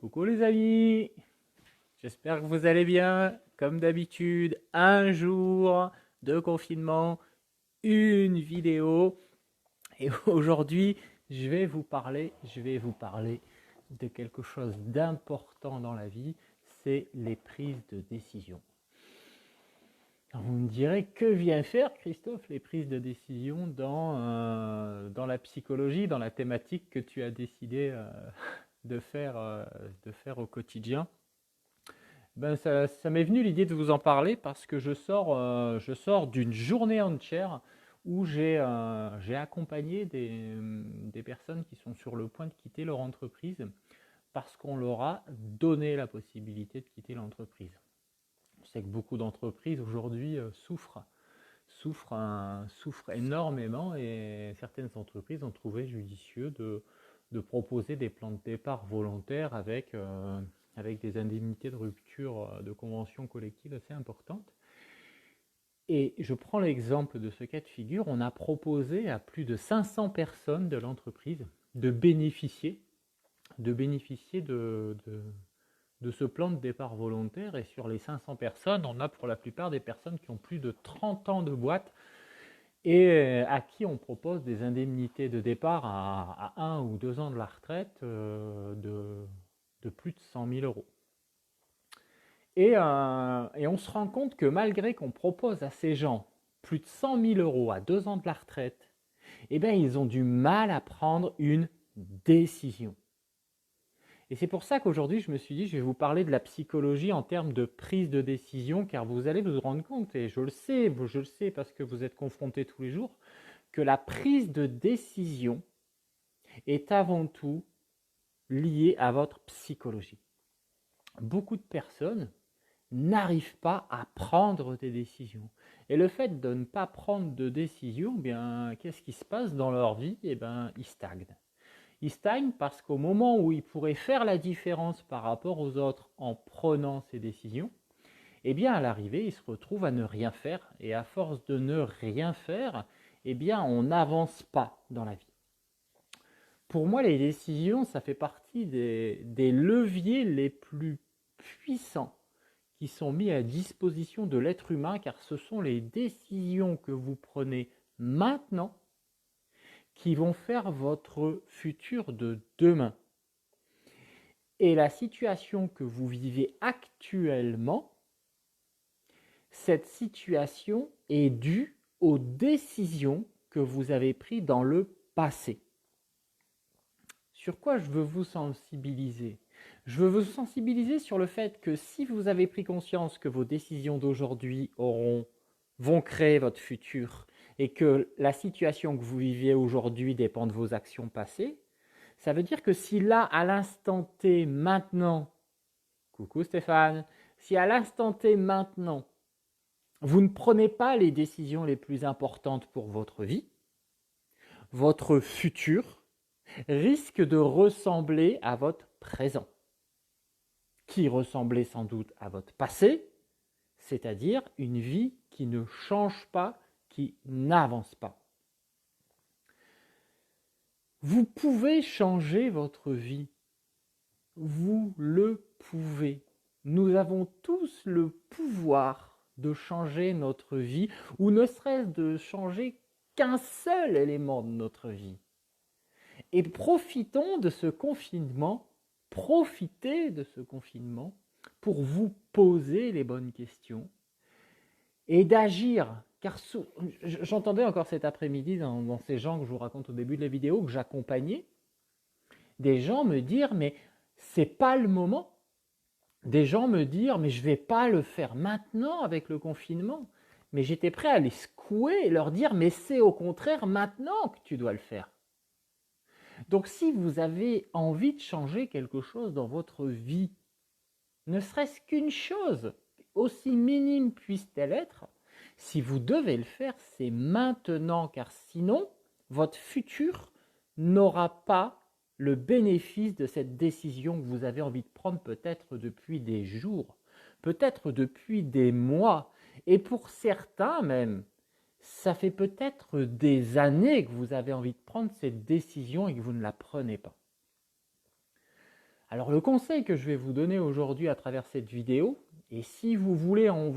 Coucou les amis, j'espère que vous allez bien. Comme d'habitude, un jour de confinement, une vidéo. Et aujourd'hui, je vais vous parler de quelque chose d'important dans la vie, c'est les prises de décision. Alors vous me direz, que vient faire Christophe les prises de décision dans la psychologie, dans la thématique que tu as décidé de faire au quotidien? Ben ça m'est venu l'idée de vous en parler parce que je sors d'une journée entière où j'ai accompagné des personnes qui sont sur le point de quitter leur entreprise parce qu'on leur a donné la possibilité de quitter l'entreprise. On sait que beaucoup d'entreprises aujourd'hui souffrent énormément et certaines entreprises ont trouvé judicieux de proposer des plans de départ volontaires avec des indemnités de rupture de convention collective assez importantes. Et je prends l'exemple de ce cas de figure, on a proposé à plus de 500 personnes de l'entreprise de bénéficier de ce plan de départ volontaire. Et sur les 500 personnes, on a pour la plupart des personnes qui ont plus de 30 ans de boîte et à qui on propose des indemnités de départ à 1 ou 2 ans de la retraite de plus de 100 000 euros. Et on se rend compte que malgré qu'on propose à ces gens plus de 100 000 euros à 2 ans de la retraite, eh bien, ils ont du mal à prendre une décision. Et c'est pour ça qu'aujourd'hui, je me suis dit, je vais vous parler de la psychologie en termes de prise de décision, car vous allez vous rendre compte, et je le sais parce que vous êtes confrontés tous les jours, que la prise de décision est avant tout liée à votre psychologie. Beaucoup de personnes n'arrivent pas à prendre des décisions. Et le fait de ne pas prendre de décision, bien, qu'est-ce qui se passe dans leur vie? Eh bien, ils stagnent. Ils stagnent parce qu'au moment où ils pourraient faire la différence par rapport aux autres en prenant ces décisions, eh bien, à l'arrivée, ils se retrouvent à ne rien faire. Et à force de ne rien faire, eh bien, on n'avance pas dans la vie. Pour moi, les décisions, ça fait partie des leviers les plus puissants qui sont mis à disposition de l'être humain, car ce sont les décisions que vous prenez maintenant qui vont faire votre futur de demain. Et la situation que vous vivez actuellement, cette situation est due aux décisions que vous avez prises dans le passé. Sur quoi je veux vous sensibiliser? Je veux vous sensibiliser sur le fait que si vous avez pris conscience que vos décisions d'aujourd'hui vont créer votre futur et que la situation que vous vivez aujourd'hui dépend de vos actions passées, ça veut dire que si là, à l'instant T, maintenant, coucou Stéphane, si à l'instant T, maintenant, vous ne prenez pas les décisions les plus importantes pour votre vie, votre futur risque de ressembler à votre présent, qui ressemblait sans doute à votre passé, c'est-à-dire une vie qui ne change pas, qui n'avance pas. Vous pouvez changer votre vie. Vous le pouvez. Nous avons tous le pouvoir de changer notre vie, ou ne serait-ce de changer qu'un seul élément de notre vie. Et profitez de ce confinement pour vous poser les bonnes questions et d'agir. Car j'entendais encore cet après-midi dans ces gens que je vous raconte au début de la vidéo, que j'accompagnais, des gens me dire mais c'est pas le moment. Des gens me dire mais je vais pas le faire maintenant avec le confinement. Mais j'étais prêt à les secouer et leur dire mais c'est au contraire maintenant que tu dois le faire. Donc si vous avez envie de changer quelque chose dans votre vie, ne serait-ce qu'une chose, aussi minime puisse-t-elle être, si vous devez le faire, c'est maintenant, car sinon, votre futur n'aura pas le bénéfice de cette décision que vous avez envie de prendre peut-être depuis des jours, peut-être depuis des mois, et pour certains même, ça fait peut-être des années que vous avez envie de prendre cette décision et que vous ne la prenez pas. Alors le conseil que je vais vous donner aujourd'hui à travers cette vidéo, et si vous voulez en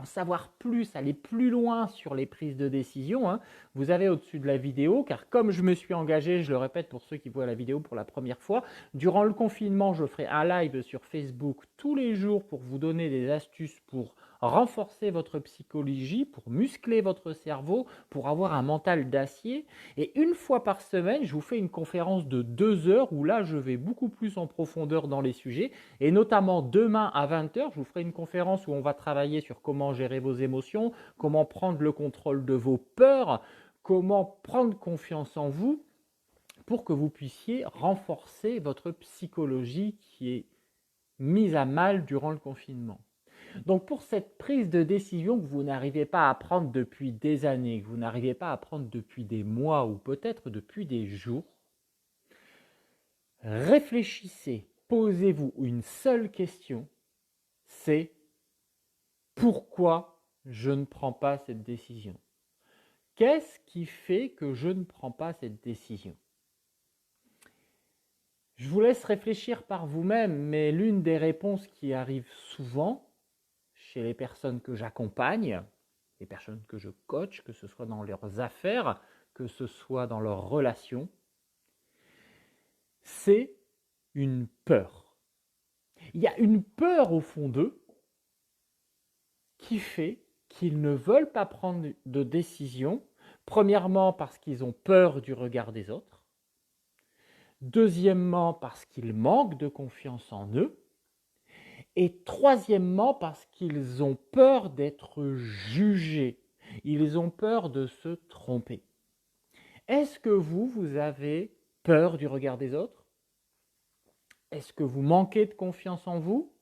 savoir plus, aller plus loin sur les prises de décision, hein, vous avez au-dessus de la vidéo, car comme je me suis engagé, je le répète pour ceux qui voient la vidéo pour la première fois, durant le confinement, je ferai un live sur Facebook tous les jours pour vous donner des astuces pour renforcer votre psychologie, pour muscler votre cerveau, pour avoir un mental d'acier. Et une fois par semaine, je vous fais une conférence de 2 heures où là, je vais beaucoup plus en profondeur dans les sujets. Et notamment demain à 20 heures, je vous ferai une conférence où on va travailler sur comment gérer vos émotions, comment prendre le contrôle de vos peurs, comment prendre confiance en vous pour que vous puissiez renforcer votre psychologie qui est mise à mal durant le confinement. Donc pour cette prise de décision que vous n'arrivez pas à prendre depuis des années, que vous n'arrivez pas à prendre depuis des mois ou peut-être depuis des jours, réfléchissez, posez-vous une seule question, c'est pourquoi je ne prends pas cette décision? Qu'est-ce qui fait que je ne prends pas cette décision? Je vous laisse réfléchir par vous-même, mais l'une des réponses qui arrive souvent chez les personnes que j'accompagne, les personnes que je coach, que ce soit dans leurs affaires, que ce soit dans leurs relations, c'est une peur. Il y a une peur au fond d'eux qui fait qu'ils ne veulent pas prendre de décision, premièrement parce qu'ils ont peur du regard des autres, deuxièmement parce qu'ils manquent de confiance en eux, et troisièmement, parce qu'ils ont peur d'être jugés. Ils ont peur de se tromper. Est-ce que vous avez peur du regard des autres? Est-ce que vous manquez de confiance en vous?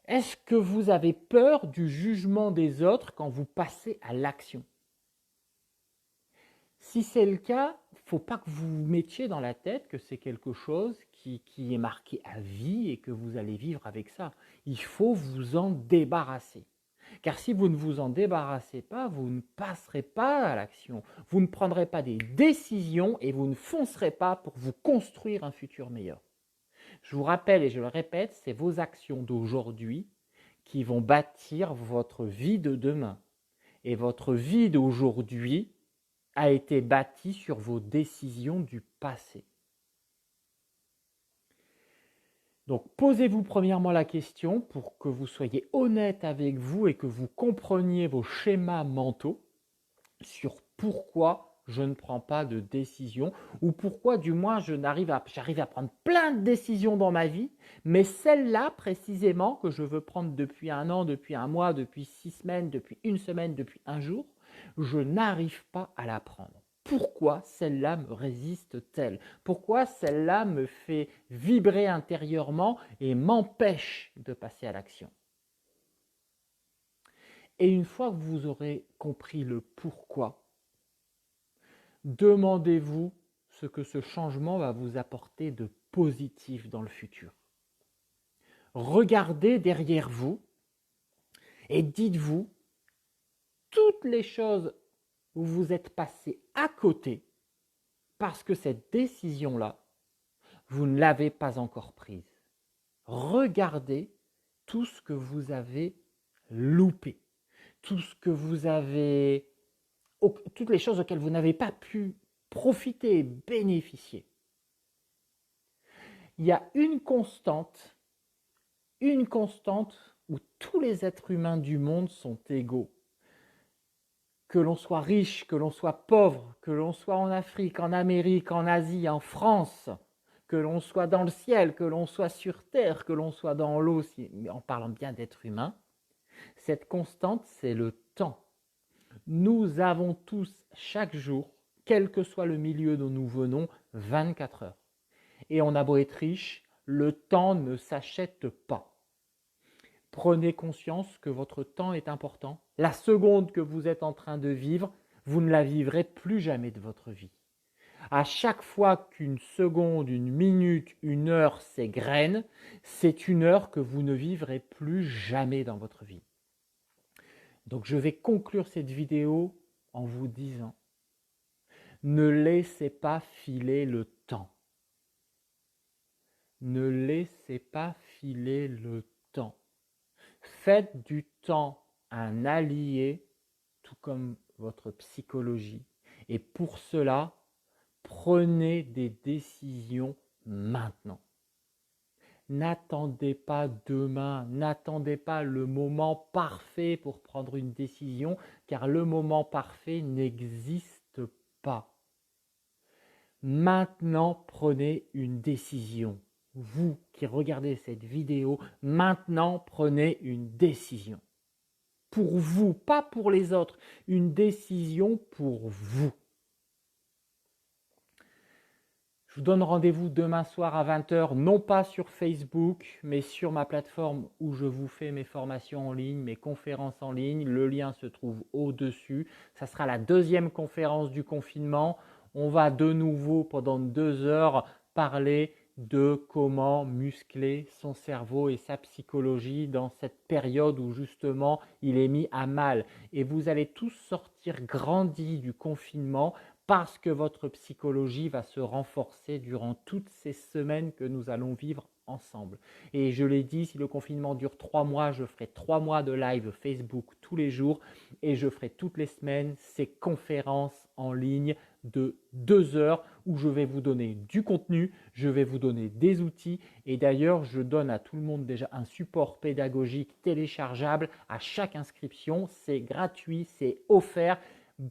Est-ce que vous avez peur du jugement des autres quand vous passez à l'action? Si c'est le cas, il ne faut pas que vous vous mettiez dans la tête que c'est quelque chose qui est marqué à vie et que vous allez vivre avec ça. Il faut vous en débarrasser. Car si vous ne vous en débarrassez pas, vous ne passerez pas à l'action. Vous ne prendrez pas des décisions et vous ne foncerez pas pour vous construire un futur meilleur. Je vous rappelle et je le répète, c'est vos actions d'aujourd'hui qui vont bâtir votre vie de demain. Et votre vie d'aujourd'hui a été bâtie sur vos décisions du passé. Donc posez-vous premièrement la question pour que vous soyez honnête avec vous et que vous compreniez vos schémas mentaux sur pourquoi je ne prends pas de décision ou pourquoi du moins j'arrive à prendre plein de décisions dans ma vie, mais celle-là précisément que je veux prendre depuis un an, depuis un mois, depuis 6 semaines, depuis une semaine, depuis un jour, je n'arrive pas à la prendre. Pourquoi celle-là me résiste-t-elle? Pourquoi celle-là me fait vibrer intérieurement et m'empêche de passer à l'action? Et une fois que vous aurez compris le pourquoi, demandez-vous ce que ce changement va vous apporter de positif dans le futur. Regardez derrière vous et dites-vous toutes les choses où vous êtes passé à côté parce que cette décision-là, vous ne l'avez pas encore prise. Regardez tout ce que vous avez loupé, tout ce que vous avez, toutes les choses auxquelles vous n'avez pas pu profiter et bénéficier. Il y a une constante où tous les êtres humains du monde sont égaux. Que l'on soit riche, que l'on soit pauvre, que l'on soit en Afrique, en Amérique, en Asie, en France, que l'on soit dans le ciel, que l'on soit sur terre, que l'on soit dans l'eau, en parlant bien d'être humain, cette constante, c'est le temps. Nous avons tous, chaque jour, quel que soit le milieu dont nous venons, 24 heures. Et on a beau être riche, le temps ne s'achète pas. Prenez conscience que votre temps est important. La seconde que vous êtes en train de vivre, vous ne la vivrez plus jamais de votre vie. À chaque fois qu'une seconde, une minute, une heure s'égrène, c'est une heure que vous ne vivrez plus jamais dans votre vie. Donc je vais conclure cette vidéo en vous disant, ne laissez pas filer le temps. Ne laissez pas filer le temps. Faites du temps un allié, tout comme votre psychologie. Et pour cela, prenez des décisions maintenant. N'attendez pas demain, n'attendez pas le moment parfait pour prendre une décision, car le moment parfait n'existe pas. Maintenant, prenez une décision. Vous qui regardez cette vidéo, maintenant prenez une décision. Pour vous, pas pour les autres, une décision pour vous. Je vous donne rendez-vous demain soir à 20 h, non pas sur Facebook, mais sur ma plateforme où je vous fais mes formations en ligne, mes conférences en ligne. Le lien se trouve au-dessus. Ça sera la deuxième conférence du confinement. On va de nouveau pendant 2 heures parler de comment muscler son cerveau et sa psychologie dans cette période où justement il est mis à mal. Et vous allez tous sortir grandis du confinement parce que votre psychologie va se renforcer durant toutes ces semaines que nous allons vivre ensemble. Et je l'ai dit, si le confinement dure 3 mois, je ferai 3 mois de live Facebook tous les jours et je ferai toutes les semaines ces conférences en ligne de 2 heures où je vais vous donner du contenu, je vais vous donner des outils et d'ailleurs je donne à tout le monde déjà un support pédagogique téléchargeable à chaque inscription. C'est gratuit, c'est offert.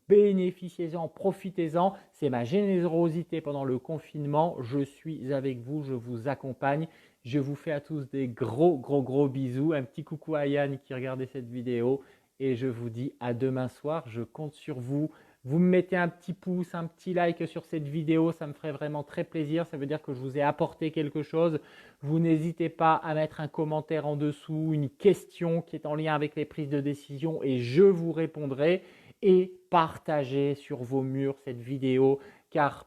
Bénéficiez-en, profitez-en. C'est ma générosité pendant le confinement. Je suis avec vous, je vous accompagne. Je vous fais à tous des gros bisous. Un petit coucou à Yann qui regardait cette vidéo. Et je vous dis à demain soir. Je compte sur vous. Vous me mettez un petit pouce, un petit like sur cette vidéo. Ça me ferait vraiment très plaisir. Ça veut dire que je vous ai apporté quelque chose. Vous n'hésitez pas à mettre un commentaire en dessous, une question qui est en lien avec les prises de décision et je vous répondrai. Et partagez sur vos murs cette vidéo car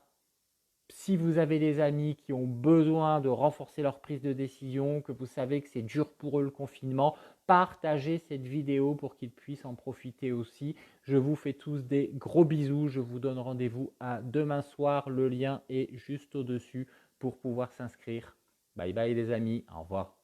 si vous avez des amis qui ont besoin de renforcer leur prise de décision, que vous savez que c'est dur pour eux le confinement, partagez cette vidéo pour qu'ils puissent en profiter aussi. Je vous fais tous des gros bisous. Je vous donne rendez-vous à demain soir. Le lien est juste au-dessus pour pouvoir s'inscrire. Bye bye les amis. Au revoir.